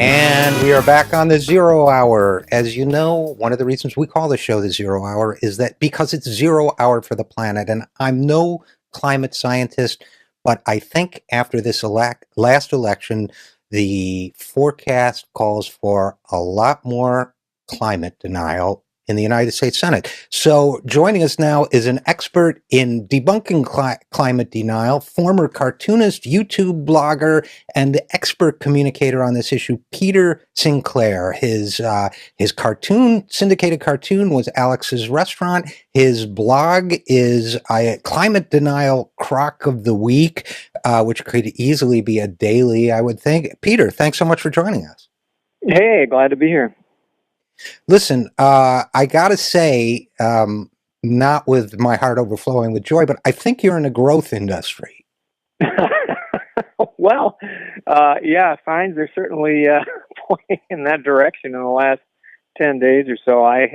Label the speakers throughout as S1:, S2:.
S1: And we are back on the Zero Hour. As you know, one of the reasons we call the show the Zero Hour is that because it's 0 hour for the planet. And I'm no climate scientist, but I think after this last election, the forecast calls for a lot more climate denial in the United States Senate. So joining us now is an expert in debunking climate denial, former cartoonist, YouTube blogger, and the expert communicator on this issue, Peter Sinclair. His syndicated cartoon was Alex's Restaurant. His blog is Climate Denial Crock of the Week, which could easily be a daily, I would think. Peter, thanks so much for joining us.
S2: Hey, glad to be here.
S1: Listen, I gotta say, not with my heart overflowing with joy, but I think you're in a growth industry.
S2: Well, yeah, signs are certainly pointing in that direction in the last 10 days or so. I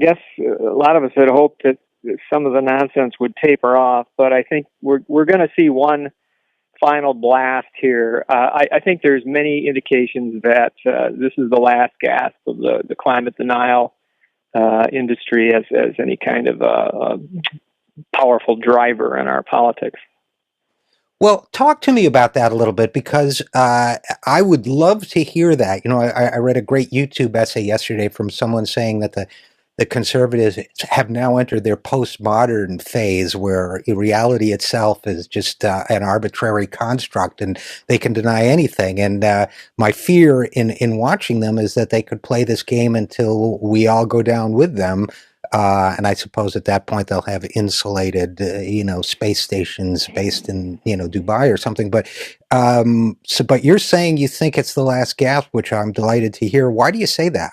S2: guess a lot of us had hoped that some of the nonsense would taper off, but I think we're going to see one final blast here. I think there's many indications that this is the last gasp of the climate denial industry as any kind of powerful driver in our politics.
S1: Well, talk to me about that a little bit, because I would love to hear that. You know, I read a great YouTube essay yesterday from someone saying that the conservatives have now entered their postmodern phase where reality itself is just an arbitrary construct and they can deny anything. And my fear in watching them is that they could play this game until we all go down with them. And I suppose at that point they'll have insulated, space stations based in, Dubai or something. But but you're saying you think it's the last gasp, which I'm delighted to hear. Why do you say that?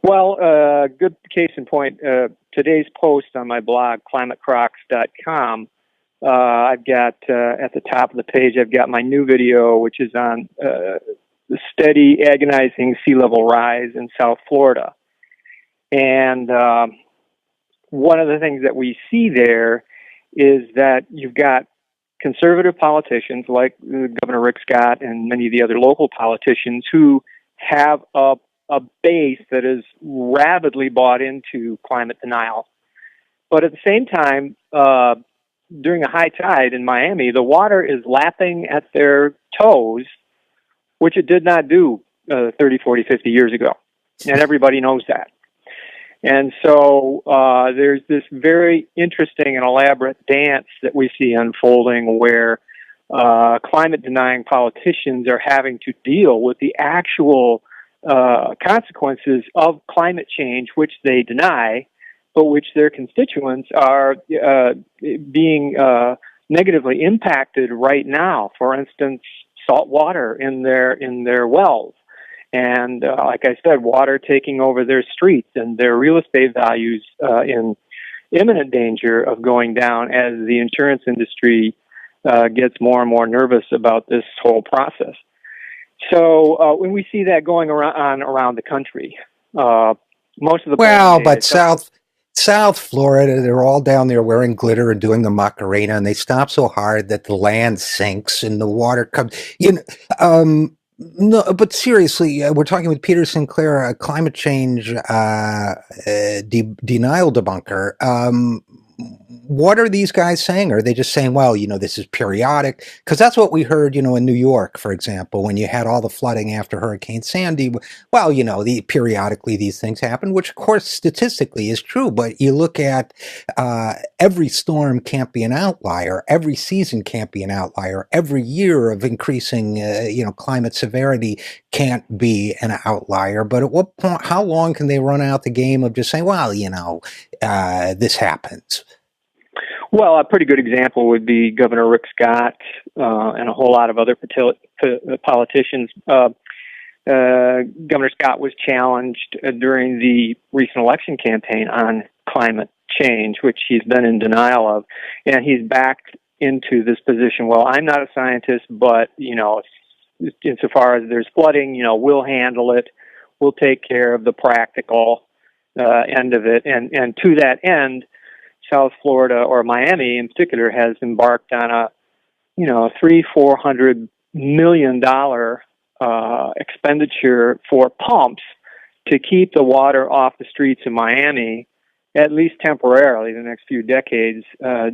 S2: Well, good case in point. Today's post on my blog, climatecrocs.com, I've got at the top of the page, I've got my new video, which is on the steady, agonizing sea level rise in South Florida. And one of the things that we see there is that you've got conservative politicians like Governor Rick Scott and many of the other local politicians who have a base that is rabidly bought into climate denial. But at the same time, during a high tide in Miami, the water is lapping at their toes, which it did not do 30, 40, 50 years ago. And everybody knows that. And so there's this very interesting and elaborate dance that we see unfolding where climate-denying politicians are having to deal with the actual consequences of climate change, which they deny, but which their constituents are being negatively impacted right now. For instance, salt water in their wells. And like I said, water taking over their streets and their real estate values in imminent danger of going down as the insurance industry gets more and more nervous about this whole process. So when we see that going around the country, most of the
S1: but South Florida, they're all down there wearing glitter and doing the Macarena, and they stop so hard that the land sinks and the water comes. No, but seriously, we're talking with Peter Sinclair, a climate change denial debunker. What are these guys saying? Are they just saying, well, this is periodic? Because that's what we heard, in New York, for example, when you had all the flooding after Hurricane Sandy. Well, periodically these things happen, which of course statistically is true. But you look at every storm can't be an outlier. Every season can't be an outlier. Every year of increasing, climate severity can't be an outlier. But at what point, how long can they run out the game of just saying, well, this happens?
S2: Well, a pretty good example would be Governor Rick Scott and a whole lot of other politicians. Governor Scott was challenged during the recent election campaign on climate change, which he's been in denial of, and he's backed into this position. Well, I'm not a scientist, but insofar as there's flooding, we'll handle it. We'll take care of the practical end of it, and to that end, South Florida, or Miami in particular, has embarked on a, $300-400 million expenditure for pumps to keep the water off the streets of Miami, at least temporarily, the next few decades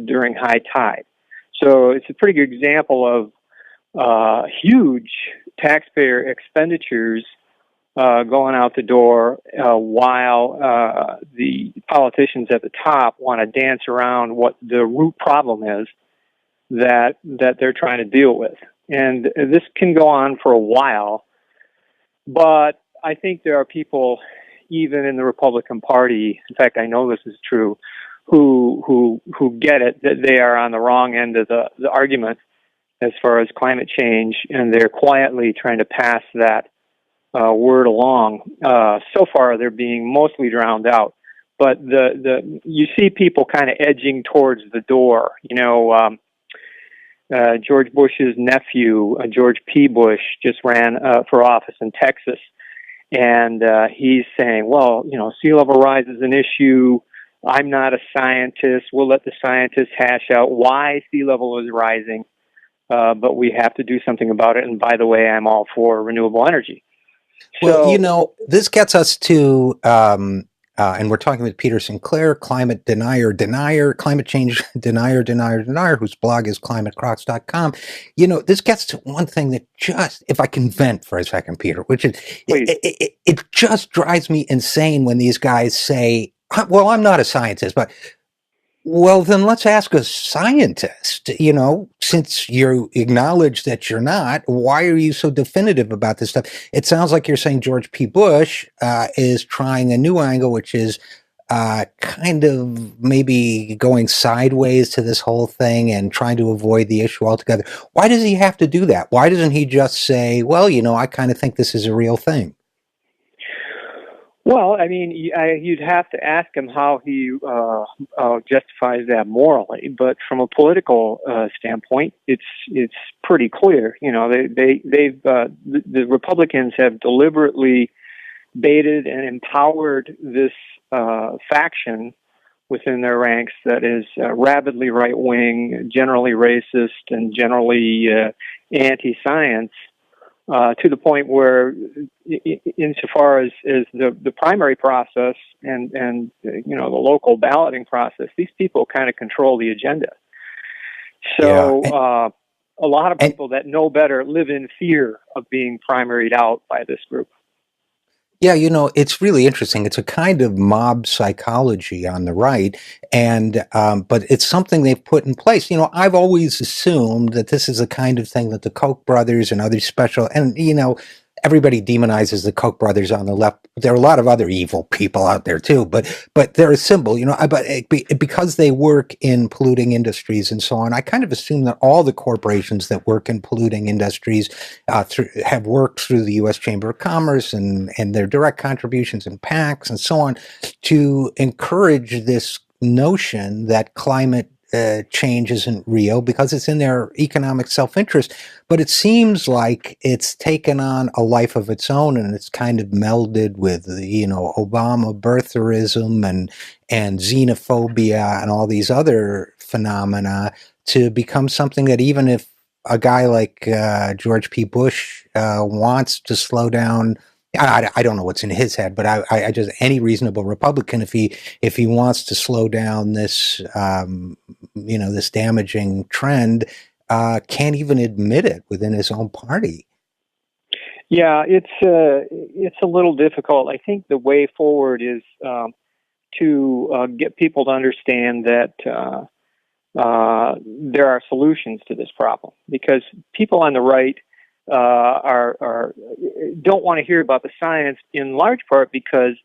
S2: during high tide. So it's a pretty good example of huge taxpayer expenditures going out the door while the politicians at the top want to dance around what the root problem is that they're trying to deal with. And this can go on for a while, but I think there are people, even in the Republican Party, in fact, I know this is true, who get it, that they are on the wrong end of the argument as far as climate change, and they're quietly trying to pass that word along. So far, they're being mostly drowned out. But you see people kind of edging towards the door. George Bush's nephew, George P. Bush, just ran for office in Texas, and he's saying, well, sea level rise is an issue. I'm not a scientist. We'll let the scientists hash out why sea level is rising, but we have to do something about it. And by the way, I'm all for renewable energy.
S1: Well, this gets us to, and we're talking with Peter Sinclair, climate change denier, whose blog is climatecrocs.com. This gets to one thing that just, if I can vent for a second, Peter, which is, it just drives me insane when these guys say, well, I'm not a scientist, but well, then let's ask a scientist. Since you acknowledge that you're not, why are you so definitive about this stuff? It sounds like you're saying George P. Bush is trying a new angle, which is kind of maybe going sideways to this whole thing and trying to avoid the issue altogether. Why does he have to do that? Why doesn't he just say, well, I kind of think this is a real thing?
S2: Well, I mean, you'd have to ask him how he justifies that morally, but from a political standpoint, it's pretty clear. The Republicans have deliberately baited and empowered this faction within their ranks that is rabidly right wing, generally racist, and generally anti-science. To the point where, insofar as the primary process and the local balloting process, these people kind of control the agenda. So a lot of people that know better live in fear of being primaried out by this group.
S1: Yeah, it's really interesting. It's a kind of mob psychology on the right, and but it's something they've put in place. I've always assumed that this is the kind of thing that the Koch brothers and other special, and everybody demonizes the Koch brothers on the left. There are a lot of other evil people out there too, but they're a symbol, but because they work in polluting industries and so on, I kind of assume that all the corporations that work in polluting industries have worked through the U.S. Chamber of Commerce and their direct contributions and PACs and so on to encourage this notion that climate change isn't real because it's in their economic self-interest. But it seems like it's taken on a life of its own, and it's kind of melded with, Obama birtherism and xenophobia and all these other phenomena to become something that even if a guy like George P. Bush wants to slow down, I don't know what's in his head, but I just, any reasonable Republican, if he wants to slow down this this damaging trend, can't even admit it within his own party.
S2: Yeah, it's a little difficult. I think the way forward is to get people to understand that there are solutions to this problem, because people on the right don't want to hear about the science, in large part because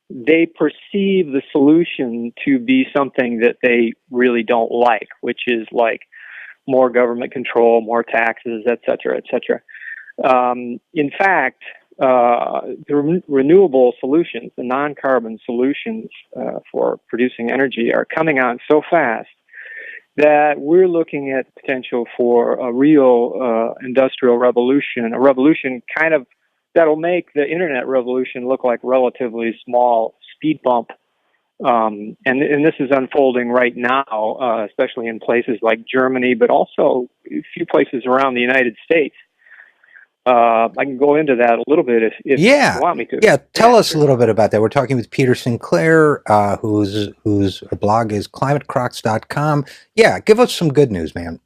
S2: they perceive the solution to be something that they really don't like, which is like more government control, more taxes, et cetera, et cetera. In fact, the renewable solutions, the non-carbon solutions for producing energy are coming on so fast that we're looking at the potential for a real industrial revolution, a revolution kind of that'll make the internet revolution look like a relatively small speed bump. And this is unfolding right now, especially in places like Germany, but also a few places around the United States. I can go into that a little bit if you
S1: Yeah.
S2: want me to.
S1: Yeah. Tell us a
S2: Sure.
S1: little bit about that. We're talking with Peter Sinclair, whose blog is climatecrocs.com. Yeah. Give us some good news, man.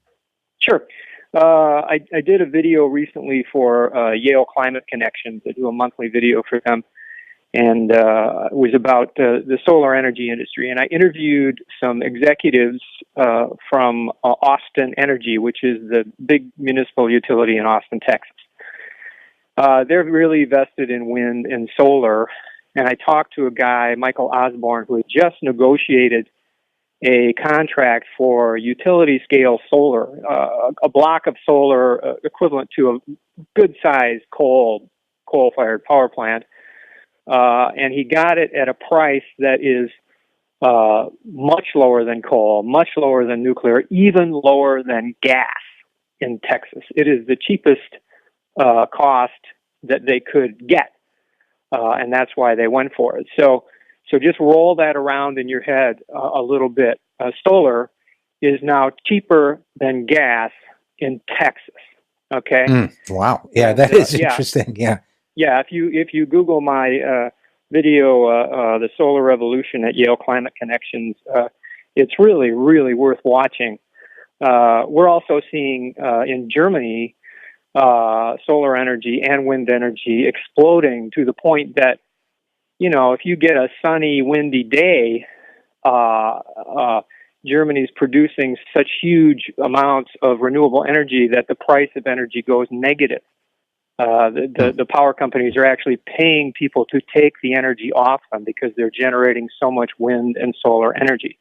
S2: Sure. I did a video recently for Yale Climate Connections. I do a monthly video for them, and it was about the solar energy industry. And I interviewed some executives from Austin Energy, which is the big municipal utility in Austin, Texas. They're really vested in wind and solar. And I talked to a guy, Michael Osborne, who had just negotiated a contract for utility scale solar, a block of solar equivalent to a good sized coal-fired power plant. And he got it at a price that is much lower than coal, much lower than nuclear, even lower than gas in Texas. It is the cheapest cost that they could get, and that's why they went for it. So just roll that around in your head a little bit. Solar is now cheaper than gas in Texas. Okay.
S1: Wow. Yeah,
S2: And,
S1: that is
S2: yeah.
S1: interesting. Yeah.
S2: Yeah. If you Google my video, "The Solar Revolution" at Yale Climate Connections, it's really, really worth watching. We're also seeing in Germany solar energy and wind energy exploding to the point that, you know, if you get a sunny, windy day, Germany's producing such huge amounts of renewable energy that the price of energy goes negative. The power companies are actually paying people to take the energy off them because they're generating so much wind and solar energy.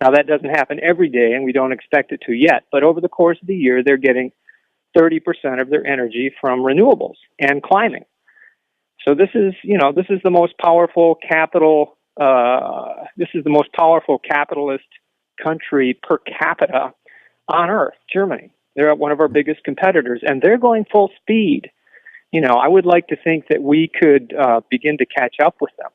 S2: Now, that doesn't happen every day, and we don't expect it to yet, but over the course of the year, they're getting 30% of their energy from renewables and climbing. So this is the most powerful capitalist country per capita on earth, Germany. They're one of our biggest competitors, and they're going full speed. You know, I would like to think that we could begin to catch up with them.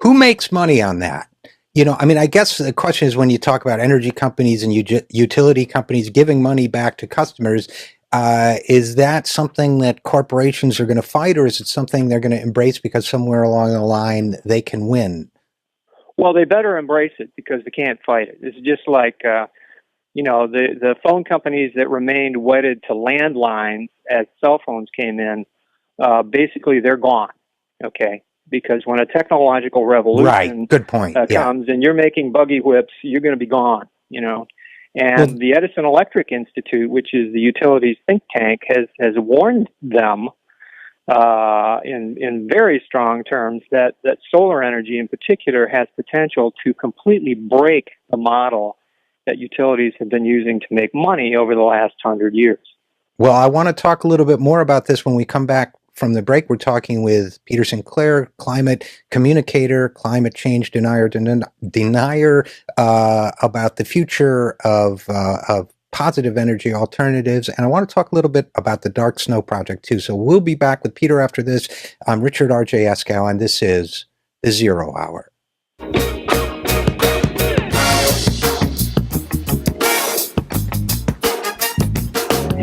S1: Who makes money on that? You know, I mean, I guess the question is when you talk about energy companies and utility companies giving money back to customers, is that something that corporations are going to fight, or is it something they're going to embrace because somewhere along the line they can win?
S2: Well, they better embrace it because they can't fight it. It's just like, the phone companies that remained wedded to landlines as cell phones came in, basically they're gone, okay? Because when a technological revolution
S1: Good point.
S2: comes and you're making buggy whips, you're going to be gone, you know? And the Edison Electric Institute, which is the utilities think tank, has warned them in very strong terms that solar energy in particular has potential to completely break the model that utilities have been using to make money over the last 100 years.
S1: Well, I want to talk a little bit more about this when we come back from the break. We're talking with Peter Sinclair, climate communicator, climate change denier, about the future of positive energy alternatives. And I want to talk a little bit about the Dark Snow Project, too. So we'll be back with Peter after this. I'm Richard RJ Eskow, and this is The Zero Hour.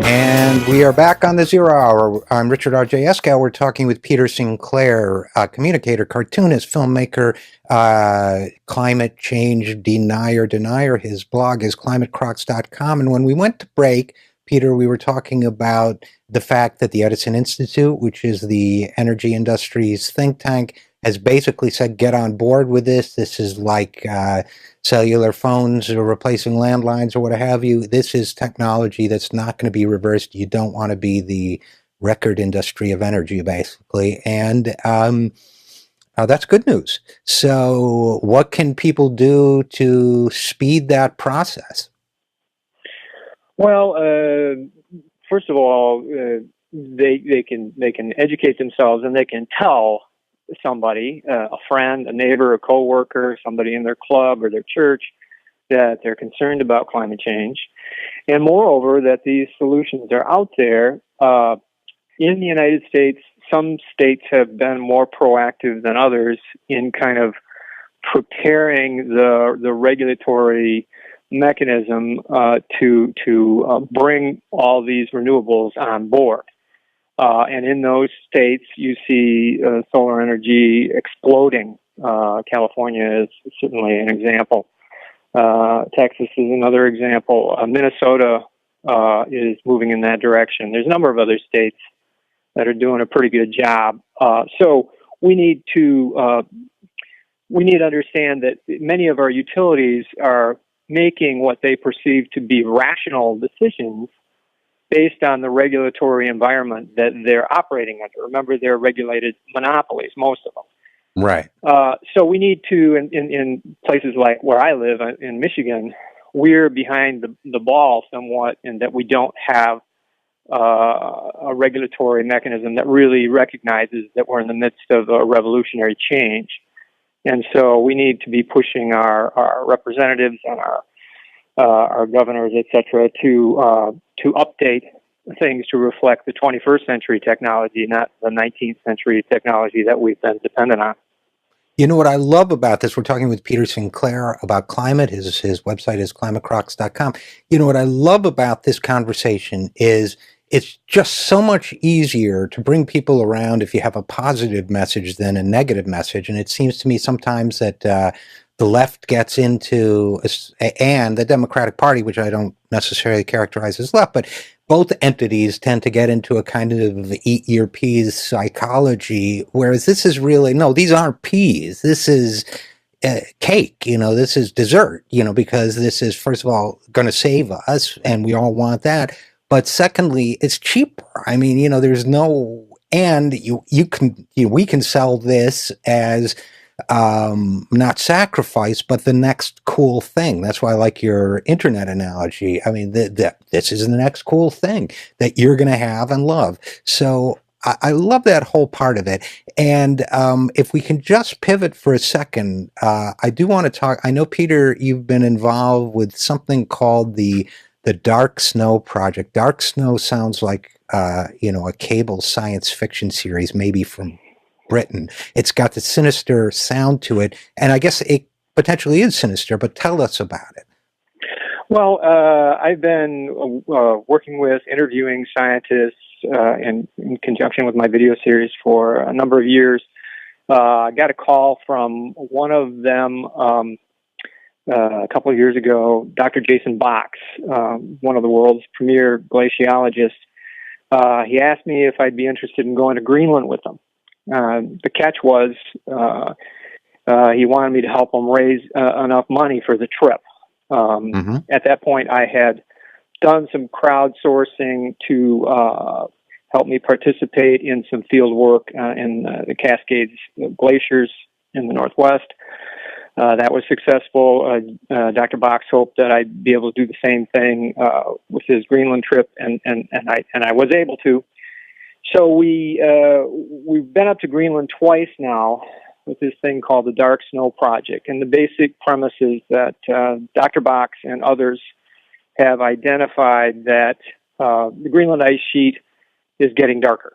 S1: And we are back on The Zero Hour. I'm Richard RJ Eskow. We're talking with Peter Sinclair, communicator, cartoonist, filmmaker, climate change denier. His blog is climatecrocs.com. And when we went to break, Peter, we were talking about the fact that the Edison Institute, which is the energy industry's think tank, has basically said, get on board with this. This is like cellular phones or replacing landlines or what have you. This is technology that's not going to be reversed. You don't want to be the record industry of energy, basically. And that's good news. So what can people do to speed that process?
S2: Well, first of all, they can educate themselves, and they can tell somebody, a friend, a neighbor, a coworker, somebody in their club or their church, that they're concerned about climate change, and moreover that these solutions are out there. In the United States, some states have been more proactive than others in kind of preparing the regulatory mechanism to bring all these renewables on board. And in those states, you see solar energy exploding. California is certainly an example. Texas is another example. Minnesota is moving in that direction. There's a number of other states that are doing a pretty good job. So we need to understand that many of our utilities are making what they perceive to be rational decisions based on the regulatory environment that they're operating under. Remember, they're regulated monopolies, most of them.
S1: Right.
S2: So we need to, in places like where I live in Michigan, we're behind the ball somewhat in that we don't have a regulatory mechanism that really recognizes that we're in the midst of a revolutionary change. And so we need to be pushing our representatives and our governors, et cetera, to update things to reflect the 21st century technology, not the 19th century technology that we've been dependent on.
S1: You know what I love about this? We're talking with Peter Sinclair about climate. His website is climatecrocs.com. You know what I love about this conversation is it's just so much easier to bring people around if you have a positive message than a negative message. And it seems to me sometimes that the left gets into, and the Democratic Party, which I don't necessarily characterize as left, but both entities tend to get into a kind of eat your peas psychology, whereas this is really, no, these aren't peas. This is cake, this is dessert, because this is, first of all, going to save us, and we all want that. But secondly, it's cheaper. I mean, there's no, and we can sell this as not sacrifice, but the next cool thing. That's why I like your internet analogy. I mean, this is the next cool thing that you're going to have and love. So I love that whole part of it. And if we can just pivot for a second, I do want to talk. I know, Peter, you've been involved with something called the Dark Snow Project. Dark Snow sounds like a cable science fiction series, maybe from Britain. It's got the sinister sound to it, and I guess it potentially is sinister, but tell us about it.
S2: Well, I've been working with interviewing scientists in conjunction with my video series for a number of years. I got a call from one of them a couple of years ago, Dr. Jason Box, one of the world's premier glaciologists. He asked me if I'd be interested in going to Greenland with him. The catch was he wanted me to help him raise enough money for the trip. At that point, I had done some crowdsourcing to help me participate in some field work in the Cascades glaciers in the Northwest. That was successful. Dr. Box hoped that I'd be able to do the same thing with his Greenland trip, and I was able to. So we've been up to Greenland twice now with this thing called the Dark Snow Project. And the basic premise is that Dr. Box and others have identified that the Greenland ice sheet is getting darker.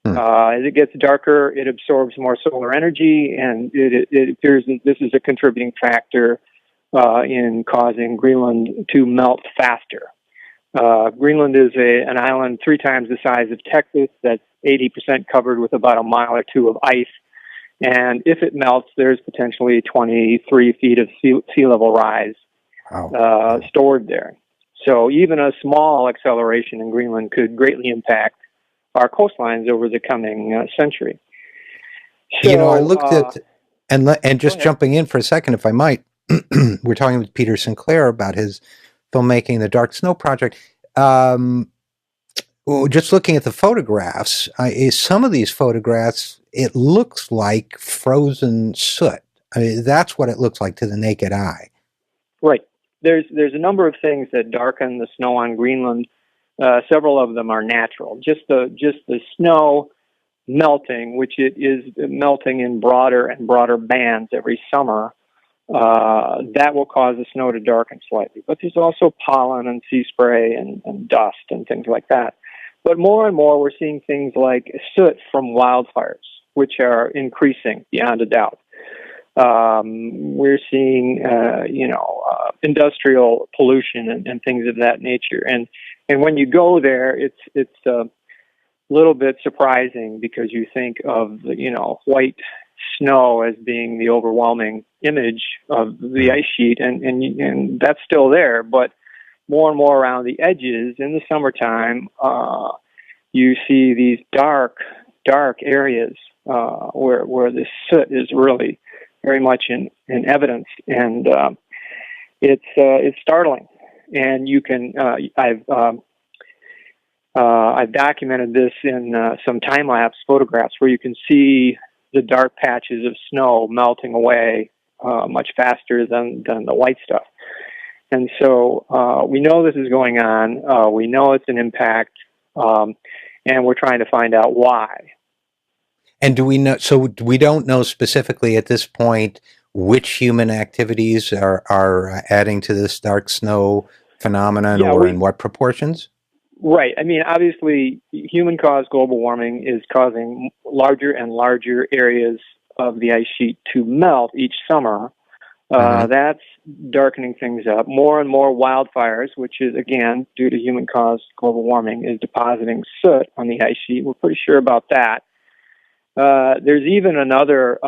S2: As it gets darker, it absorbs more solar energy, and it appears that this is a contributing factor in causing Greenland to melt faster. Greenland is an island 3 times the size of Texas that's 80% covered with about a mile or two of ice. And if it melts, there's potentially 23 feet of sea level rise stored there. So even a small acceleration in Greenland could greatly impact our coastlines over the coming century. So,
S1: I looked at, and just jumping in for a second, if I might, we're talking with Peter Sinclair about his filmmaking, The Dark Snow Project. Just looking at the photographs, some of these photographs, it looks like frozen soot. I mean, that's what it looks like to the naked eye. Right.
S2: There's a number of things that darken the snow on Greenland. Several of them are natural. Just the snow melting, which it is melting in broader and broader bands every summer, that will cause the snow to darken slightly. But there's also pollen and sea spray and dust and things like that. But more and more, we're seeing things like soot from wildfires, which are increasing beyond a doubt. We're seeing, industrial pollution and things of that nature. And when you go there, it's little bit surprising because you think of white snow as being the overwhelming image of the ice sheet, and that's still there, but more and more around the edges in the summertime, you see these dark areas where the soot is really very much in evidence, and it's startling. And you can I've documented this in some time-lapse photographs where you can see the dark patches of snow melting away much faster than the white stuff. And so we know this is going on. We know it's an impact, and we're trying to find out why.
S1: And do we know? So we don't know specifically at this point which human activities are adding to this dark snow phenomenon, or in what proportions?
S2: Right. I mean, obviously, human-caused global warming is causing larger and larger areas of the ice sheet to melt each summer. That's darkening things up. More and more wildfires, which is, again, due to human-caused global warming, is depositing soot on the ice sheet. We're pretty sure about that. There's even another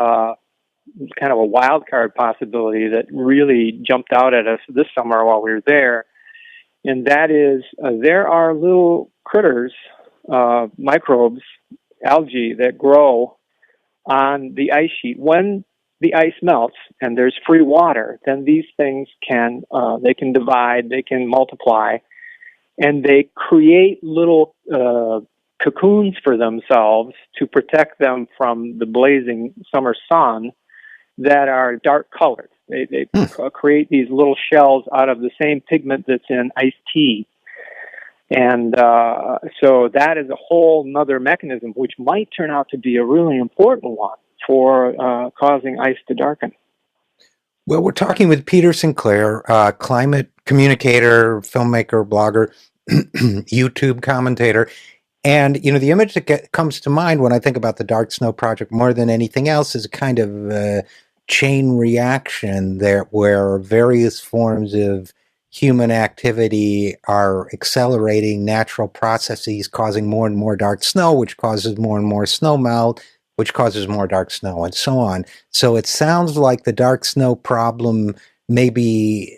S2: kind of a wild card possibility that really jumped out at us this summer while we were there, and that is there are little critters, microbes, algae that grow on the ice sheet. When the ice melts and there's free water, then these things can divide, they can multiply, and they create little cocoons for themselves to protect them from the blazing summer sun that are dark colored. They create these little shells out of the same pigment that's in iced tea. And so that is a whole nother mechanism, which might turn out to be a really important one for causing ice to darken.
S1: Well, we're talking with Peter Sinclair, climate communicator, filmmaker, blogger, YouTube commentator. And, the image that comes to mind when I think about the Dark Snow Project more than anything else is a kind of chain reaction there where various forms of human activity are accelerating natural processes, causing more and more dark snow, which causes more and more snow melt, which causes more dark snow, and so on. So it sounds like the dark snow problem may be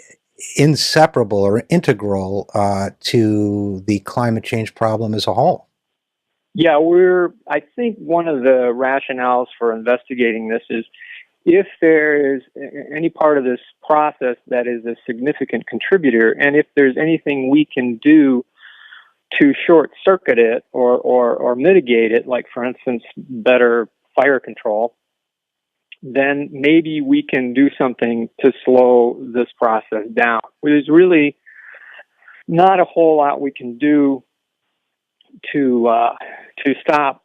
S1: inseparable or integral to the climate change problem as a whole.
S2: Yeah, I think one of the rationales for investigating this is if there is any part of this process that is a significant contributor, and if there's anything we can do to short circuit it or mitigate it, like, for instance, better fire control, then maybe we can do something to slow this process down. There's really not a whole lot we can do to stop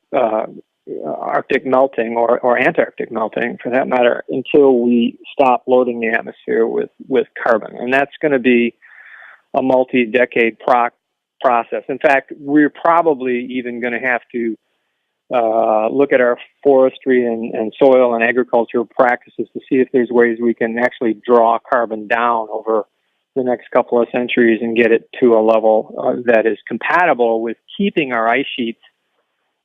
S2: Arctic melting or Antarctic melting, for that matter, until we stop loading the atmosphere with carbon. And that's going to be a multi-decade process. In fact, we're probably even going to have to look at our forestry and soil and agricultural practices to see if there's ways we can actually draw carbon down over the next couple of centuries and get it to a level that is compatible with keeping our ice sheets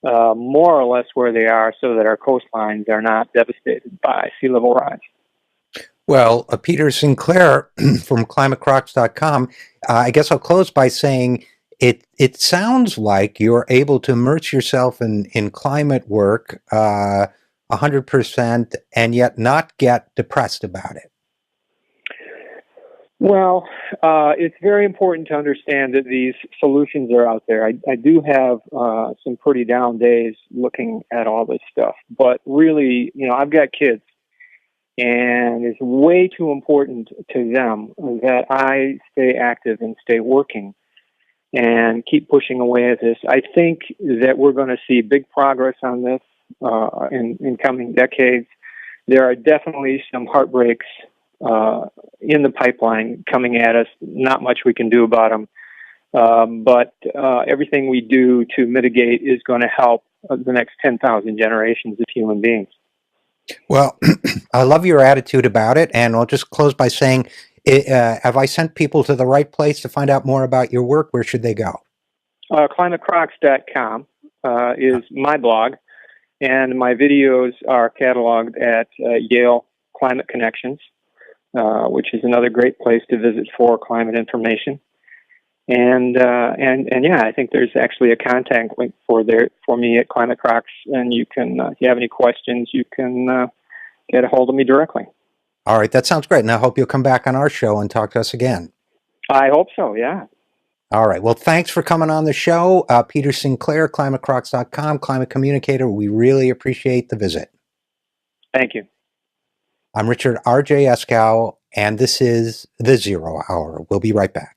S2: more or less where they are, so that our coastlines are not devastated by sea level rise.
S1: Well, Peter Sinclair from climatecrocs.com, I guess I'll close by saying it sounds like you're able to immerse yourself in climate work 100% and yet not get depressed about it.
S2: Well, it's very important to understand that these solutions are out there. I do have some pretty down days looking at all this stuff, but really, I've got kids, and it's way too important to them that I stay active and stay working and keep pushing away at this. I think that we're going to see big progress on this in coming decades. There are definitely some heartbreaks in the pipeline coming at us. Not much we can do about them. But everything we do to mitigate is going to help the next 10,000 generations of human beings.
S1: Well, I love your attitude about it. And I'll just close by saying, have I sent people to the right place to find out more about your work? Where should they go?
S2: ClimateCrocs.com. is my blog, and my videos are cataloged at Yale Climate Connections, which is another great place to visit for climate information. And yeah, I think there's actually a contact link for me at Climate Crocs, and you can, if you have any questions, you can get a hold of me directly.
S1: All right, that sounds great. And I hope you'll come back on our show and talk to us again.
S2: I hope so, yeah.
S1: All right. Well, thanks for coming on the show. Peter Sinclair, climatecrocs.com, climate communicator. We really appreciate the visit.
S2: Thank you.
S1: I'm Richard RJ Eskow, and this is The Zero Hour. We'll be right back.